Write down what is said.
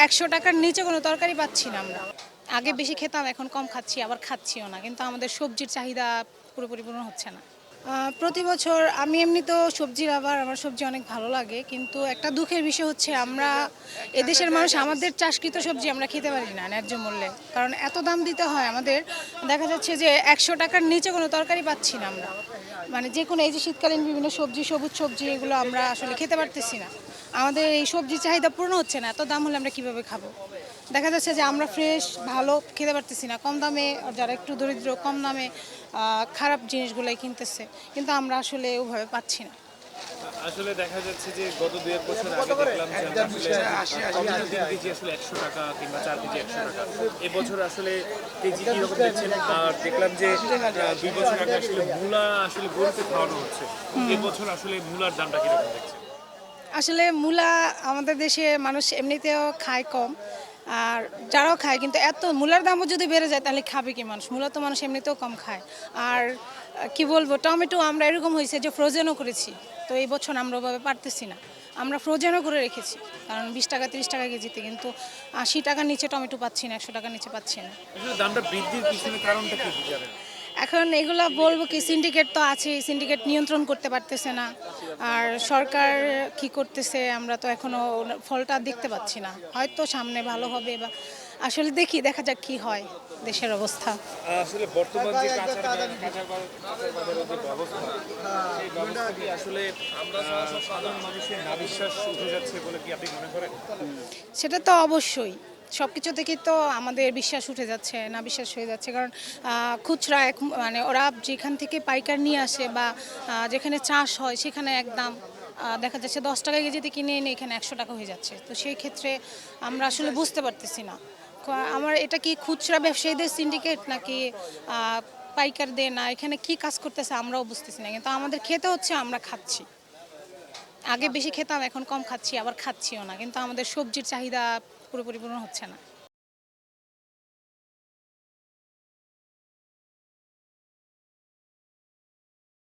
১০০ টাকার নিচে কোনো তরকারি পাচ্ছি না আমরা। আগে বেশি খেতাম, এখন কম খাচ্ছি, আবার খাচ্ছিও না। কিন্তু আমাদের সবজির চাহিদা পুরোপুরি পূরণ হচ্ছে না। প্রতি বছর আমি এমনিতেও সবজি লাভার, আমার সবজি অনেক ভালো লাগে। কিন্তু একটা দুঃখের বিষয় হচ্ছে আমরা এদেশের মানুষ আমাদের চাষকৃত সবজি আমরা খেতে পারি না ন্যায্য মূল্যে। কারণ এত দাম দিতে হয় আমাদের, দেখা যাচ্ছে যে ১০০ টাকার নিচে কোনো তরকারি পাচ্ছি না আমরা। মানে যেকোনো এই যে শীতকালীন বিভিন্ন সবজি, সবুজ সবজি এগুলো আমরা আসলে খেতে পারতেছি না। আমাদের এই সবজির চাহিদা পূরণ হচ্ছে না। এত দাম হলে আমরা কিভাবে খাবো? দেখা যাচ্ছে যে আমরা ফ্রেশ ভালো খেতে পারতেছি না। কম দামে যারা একটু দরিদ্র কম দামে খারাপ জিনিসগুলাই কিনতেছে। কিন্তু আমরা আসলে ওভাবে পাচ্ছি না। আসলে দেখা যাচ্ছে যে গত ২-১ বছর আগে দেখলাম যে আসলে টমেটোর ৩ কেজি আসলে ১০০ টাকা কিংবা ৪ কেজি ১০০ টাকা। এবছর আসলে কেজি কিরকম দেখছেন? আর দেখলাম যে ২ বছর আগে আসলে মূলা আসলে গরুকে খাওয়ানো হচ্ছে। এবছর আসলে মূলার দামটা কিরকম দেখছেন? আসলে মূলা আমাদের দেশে মানুষ এমনিতেও খায় কম। আর যারাও খায় কিন্তু এত মূলার দামও যদি বেড়ে যায় তাহলে খাবে কি মানুষ? মূলা তো মানুষ এমনিতেও কম খায়। আর কি বলবো, টমেটো আমরা এরকম হয়েছে যে ফ্রোজেনও করেছি। তো এই বছর আমরা ওভাবে পারতেছি না। আমরা ফ্রোজেনও করে রেখেছি। কারণ ২০ টাকা ৩০ টাকা কেজিতে, কিন্তু ৮০ টাকার নিচে টমেটো পাচ্ছি না, ১০০ টাকার নিচে পাচ্ছি না। আসলে দামটা বৃদ্ধির পিছনে কারণটা কি জানেন? এখন এগুলা বলবো কি, সিন্ডিকেট তো আছে, সিন্ডিকেট নিয়ন্ত্রণ করতে পারতেছে না। আর সরকার কি করতেছে আমরা তো এখনো ফলটা দেখতে পাচ্ছি না। হয়তো সামনে ভালো হবে, বা আসলে দেখা যাক কি হয় দেশের অবস্থা। আসলে বর্তমান যে কাঁচার বাজারের যে ব্যবস্থা, সেই ব্যবস্থা কি আসলে সাধারণ মানুষের নাভিশ্বাস উঠে যাচ্ছে বলে কি আপনি মনে করেন? সেটা তো অবশ্যই। সব কিছু থেকেই তো আমাদের বিশ্বাস উঠে যাচ্ছে, না বিশ্বাস হয়ে যাচ্ছে। কারণ খুচরা মানে ওরা যেখান থেকে পাইকার নিয়ে আসে বা যেখানে চাষ হয় সেখানে একদম দেখা যাচ্ছে ১০ টাকা কেজিতে কিনে এনে এখানে ১০০ টাকা হয়ে যাচ্ছে। তো সেই ক্ষেত্রে আমরা আসলে বুঝতে পারতেছি না। আমার এটা কি খুচরা ব্যবসায়ীদের সিন্ডিকেট নাকি পাইকারদের, না এখানে কি কাজ করতেছে আমরাও বুঝতেছি না। কিন্তু আমাদের খেতে হচ্ছে, আমরা খাচ্ছি। আগে বেশি খেতাম, এখন কম খাচ্ছি, আবার খাচ্ছিও না। কিন্তু আমাদের সবজির চাহিদা পুরোপুরি পূরণ হচ্ছে না।